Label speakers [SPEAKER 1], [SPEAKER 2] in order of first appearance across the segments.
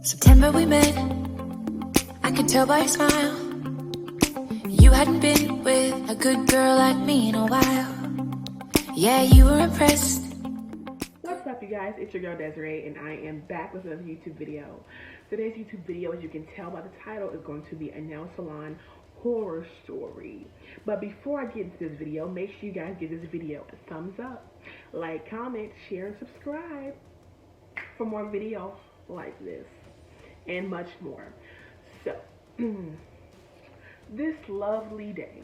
[SPEAKER 1] September we met, I could tell by your smile. You hadn't been with a good girl like me in a while. Yeah, you were impressed.
[SPEAKER 2] What's up, you guys? It's your girl Desiree, and I am back with another YouTube video. Today's YouTube video, as you can tell by the title, is going to be a nail salon horror story. But before I get into this video, make sure you guys give this video a thumbs up, like, comment, share, and subscribe for more videos like this and much more. So, this lovely day,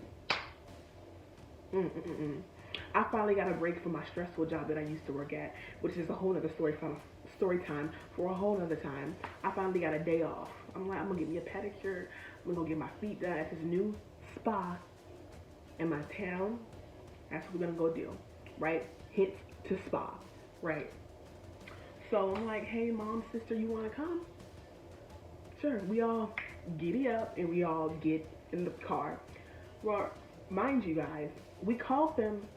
[SPEAKER 2] I finally got a break from my stressful job that I used to work at, which is a whole other story time for a whole other time. I finally got a day off. I'm like, I'm gonna get me a pedicure. I'm gonna get my feet done at this new spa in my town. That's what we're gonna go do, right? Hint to spa, right? So I'm like, hey, mom, sister, you wanna come? Sure. We all giddy up and we all get in the car. Well, mind you guys, we called them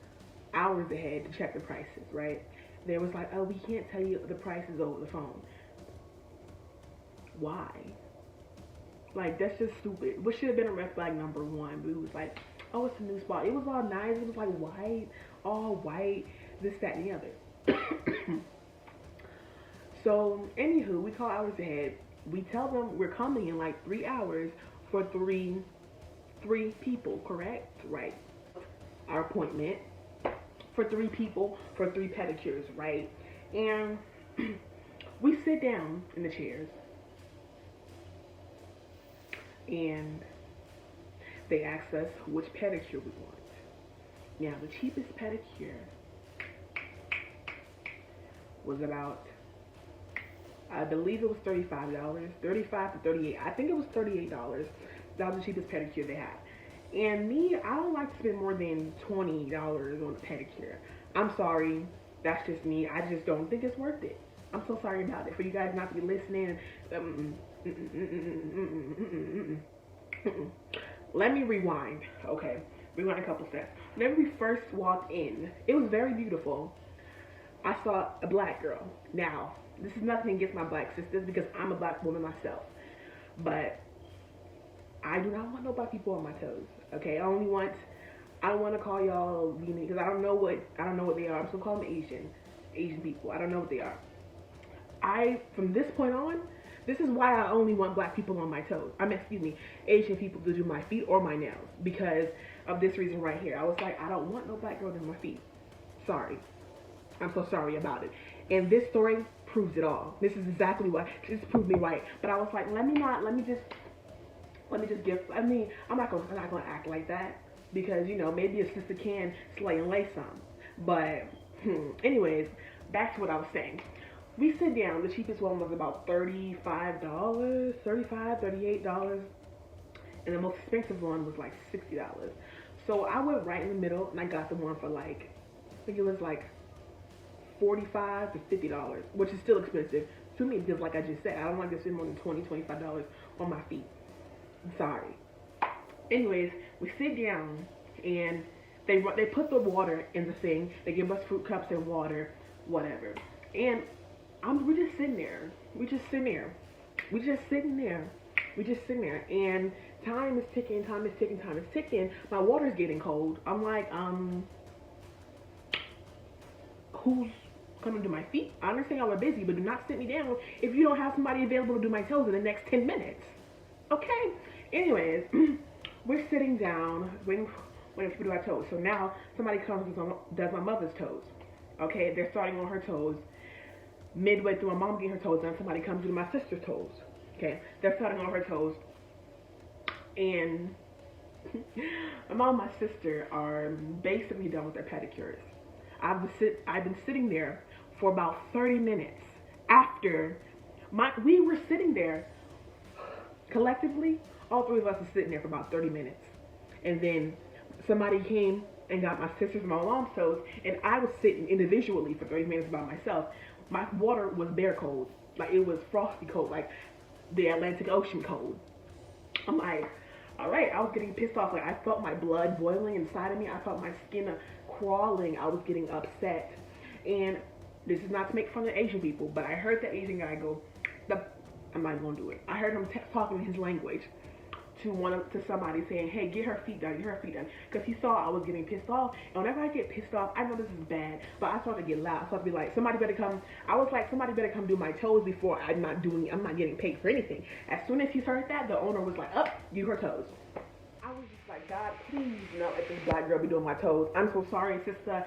[SPEAKER 2] hours ahead to check the prices, right? They was like, oh, we can't tell you the prices over the phone. Why? Like, that's just stupid. What should have been a red flag number one? But it was like, oh, it's a new spot. It was all nice. It was like white, all white, this, that, and the other. So, anywho, we call hours ahead. We tell them we're coming in like 3 hours for three people, correct? Right. Our appointment for 3 people for 3 pedicures, right? And we sit down in the chairs and they ask us which pedicure we want. Now, the cheapest pedicure was about, I believe it was $35, $35 to $38. I think it was $38. That was the cheapest pedicure they had. And me, I don't like to spend more than $20 on a pedicure. I'm sorry, that's just me. I just don't think it's worth it. I'm so sorry about it. For you guys not to be listening. Let me rewind. Okay, rewind a couple steps. Whenever we first walked in, it was very beautiful. I saw a black girl. Now, this is nothing against my black sisters because I'm a black woman myself. But I do not want no black people on my toes. Okay, I don't want to call y'all because I don't know what they are. I'm just gonna call them Asian people. I don't know what they are. From this point on, this is why I only want black people on my toes. Asian people to do my feet or my nails because of this reason right here. I was like, I don't want no black girl doing my feet. Sorry. I'm so sorry about it. And this story proves it all. This is exactly what this proved me right. But I was like, I'm not gonna act like that because, you know, maybe a sister can slay and lay some. But anyways, back to what I was saying. We sit down. The cheapest one was about $35, $38, and the most expensive one was like $60. So I went right in the middle and I got the one for like, I think it was like $45 to $50, which is still expensive to me because, like I just said, I don't like to spend more than $20, $25 on my feet. I'm sorry. Anyways, we sit down and they put the water in the thing. They give us fruit cups and water, whatever. And we're just sitting there. And time is ticking. My water's getting cold. I'm like, who's coming to my feet? I understand y'all are busy, but do not sit me down if you don't have somebody available to do my toes in the next 10 minutes. Okay? Anyways, we're sitting down waiting for people to do our toes. So now somebody comes and does my mother's toes. Okay? They're starting on her toes. Midway through my mom getting her toes done, somebody comes to do my sister's toes. Okay? They're starting on her toes. And my mom and my sister are basically done with their pedicures. I've been sitting there for about 30 minutes after we were sitting there collectively. All 3 of us were sitting there for about 30 minutes, and then somebody came and got my sister's and my mom's toes, and I was sitting individually for 30 minutes by myself. My water was bear cold, like it was frosty cold, like the Atlantic Ocean cold. I'm like, All right, I was getting pissed off. Like I felt my blood boiling inside of me. I felt my skin crawling. I was getting upset. And this is not to make fun of Asian people, but I heard the Asian guy go, I'm not gonna do it. I heard him talking in his language to somebody saying, "Hey, get her feet done, get her feet done," because he saw I was getting pissed off. And whenever I get pissed off, I know this is bad, but I started to get loud. So I'd be like, "Somebody better come." I was like, "Somebody better come do my toes before I'm not getting paid for anything." As soon as he heard that, the owner was like, "Up, do her toes." I was just like, "God, please don't let this black girl be doing my toes. I'm so sorry, sister.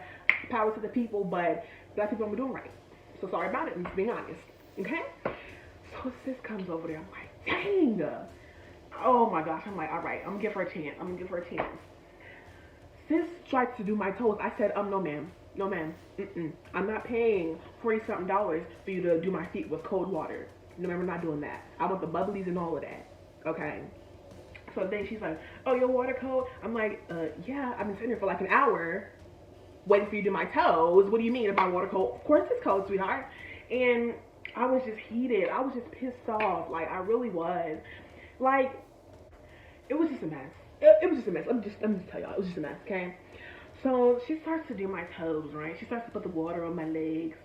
[SPEAKER 2] Power to the people, but black people don't be doing right. So sorry about it. I'm just being honest, okay?" So sis comes over there. I'm like, "Dang." Oh my gosh, I'm like, all right, I'm gonna give her a chance. I'm gonna give her a chance. Sis tried to do my toes. I said, no ma'am, no ma'am, I'm not paying $40-something for you to do my feet with cold water. No ma'am, we're not doing that. I want the bubblies and all of that. Okay. So then she's like, "Oh, your water cold?" I'm like, yeah, I've been sitting here for like an hour waiting for you to do my toes. What do you mean if my water cold? Of course it's cold, sweetheart. And I was just heated. I was just pissed off. Like I really was. Like it was just a mess. It was just a mess. I'm just tell y'all, it was just a mess, okay? So she starts to do my toes, right? She starts to put the water on my legs,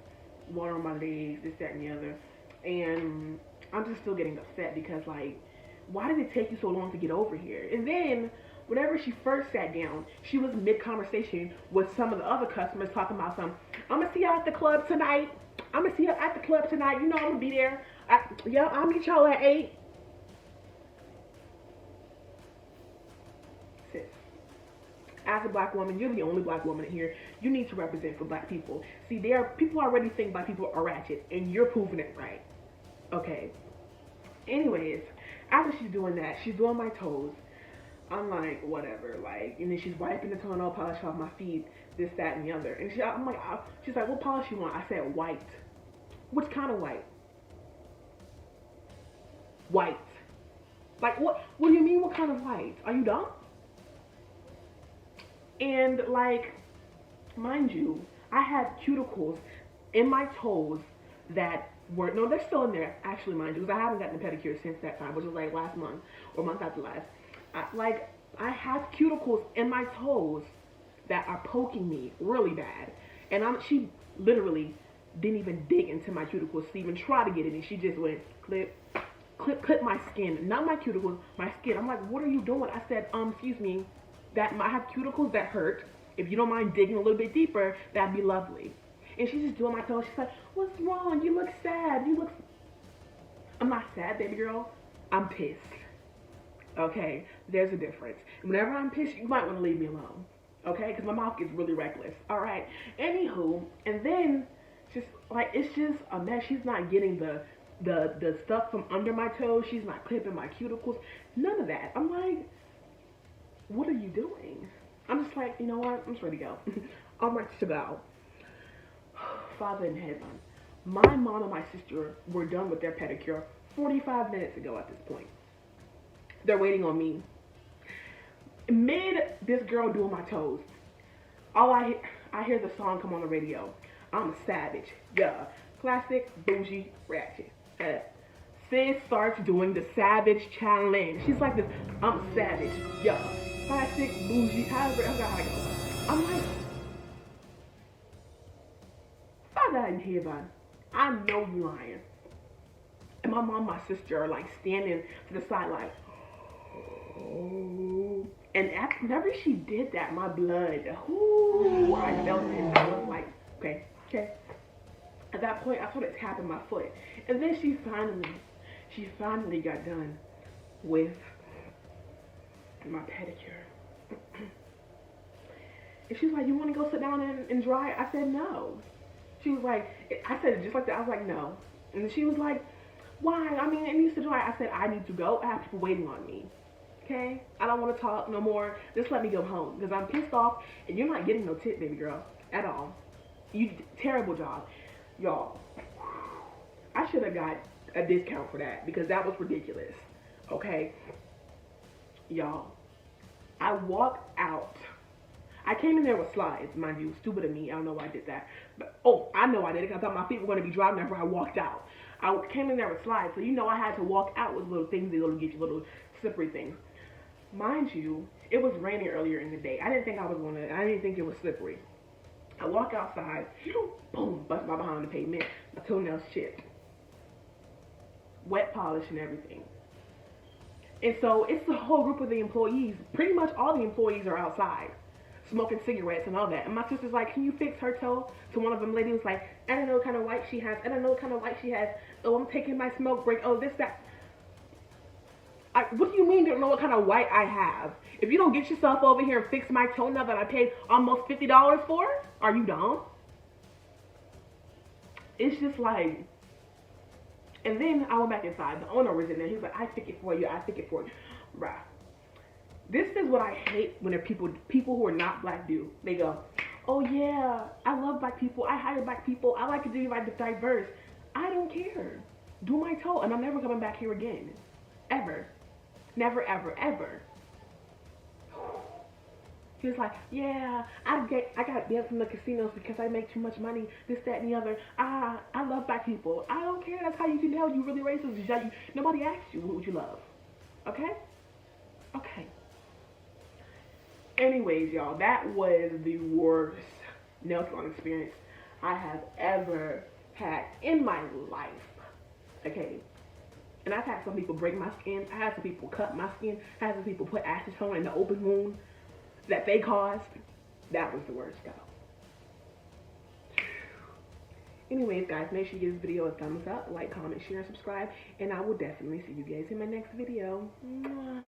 [SPEAKER 2] this, that, and the other. And I'm just still getting upset because like, why did it take you so long to get over here? And then whenever she first sat down, she was mid conversation with some of the other customers talking about some, "I'm gonna see y'all at the club tonight. I'm gonna see you at the club tonight. You know I'm gonna be there. I'll meet y'all at 8. Sis, as a black woman, you're the only black woman in here. You need to represent for black people. See, people already think black people are ratchet, and you're proving it right. Okay. Anyways, after she's doing that, she's doing my toes. I'm like, whatever, like, and then she's wiping the toenail polish off my feet, this, that, and the other. And I'm like, she's like, "What polish you want?" I said, "White." "Which kind of white?" "White." Like, what do you mean, what kind of white? Are you dumb? And like, mind you, I had cuticles in my toes that were, no, they're still in there, actually, mind you, because I haven't gotten a pedicure since that time, which was like last month or month after last. I have cuticles in my toes that are poking me really bad. And she literally didn't even dig into my cuticles to even try to get it in. She just went clip, clip, clip my skin, not my cuticles, my skin. I'm like, "What are you doing?" I said, excuse me, I have cuticles that hurt. If you don't mind digging a little bit deeper, that'd be lovely. And she's just doing my toes. She's like, "What's wrong? You look sad. I'm not sad, baby girl. I'm pissed. Okay, there's a difference. Whenever I'm pissed, you might want to leave me alone. Okay, because my mouth gets really reckless. All right. Anywho, and then just like, it's just a mess. She's not getting the stuff from under my toes. She's not clipping my cuticles. None of that. I'm like, what are you doing? I'm just like, you know what? I'm just ready to go. I'm ready to go. Father in heaven, my mom and my sister were done with their pedicure 45 minutes ago at this point. They're waiting on me. Mid this girl doing my toes, all I hear the song come on the radio. I'm a savage. Yeah. Classic, bougie, ratchet. Sis starts doing the savage challenge. She's like this, I'm a savage. Yeah. Classic, bougie, however I go. I'm like, Father in heaven, I know you lying. And my mom and my sister are like standing to the side like, oh. And whenever she did that, my blood, ooh, I felt it. I was like, okay. At that point, I started tapping my foot. And then she finally got done with my pedicure. And she was like, "You want to go sit down and dry?" I said, "No." She was like, I said it just like that. I was like, "No." And she was like, "Why? I mean, it needs to dry." I said, "I need to go. I have people waiting on me. Okay? I don't want to talk no more. Just let me go home because I'm pissed off and you're not getting no tip, baby girl, at all. You did a terrible job." Y'all, I should have got a discount for that because that was ridiculous. Okay? Y'all, I walked out. I came in there with slides, mind you. Stupid of me. I don't know why I did that. But, I know I did it because I thought my feet were going to be dry whenever I walked out. I came in there with slides, so you know I had to walk out with little things. They're going to get you little slippery things. Mind you, it was raining earlier in the day. I didn't think it was slippery. I walk outside, boom, bust my behind the pavement. My toenails chipped, wet polish and everything. And so it's the whole group of the employees. Pretty much all the employees are outside, smoking cigarettes and all that. And my sister's like, "Can you fix her toe?" So one of them ladies was like, "I don't know what kind of white she has. I don't know what kind of white she has. Oh, I'm taking my smoke break. Oh, this, that." What do you mean you don't know what kind of white I have? If you don't get yourself over here and fix my toenail that I paid almost $50 for, are you dumb? It's just like, and then I went back inside. The owner was in there. He was like, "I fix it for you. I fix it for you." Bruh. This is what I hate when people who are not black do. They go, "Oh yeah, I love black people. I hire black people. I like to be like diverse." I don't care. Do my toe, and I'm never coming back here again, ever, never, ever, ever. He was like, "Yeah, I got banned from the casinos because I make too much money. This, that, and the other. I love black people. I don't care. That's how you can tell you really racist. Nobody asked you what you love. Okay, okay." Anyways, y'all, that was the worst nail salon experience I have ever had in my life. Okay. And I've had some people break my skin. I had some people cut my skin. I had some people put acetone in the open wound that they caused. That was the worst, though. Anyways, guys, make sure you give this video a thumbs up, like, comment, share, and subscribe. And I will definitely see you guys in my next video. Mwah.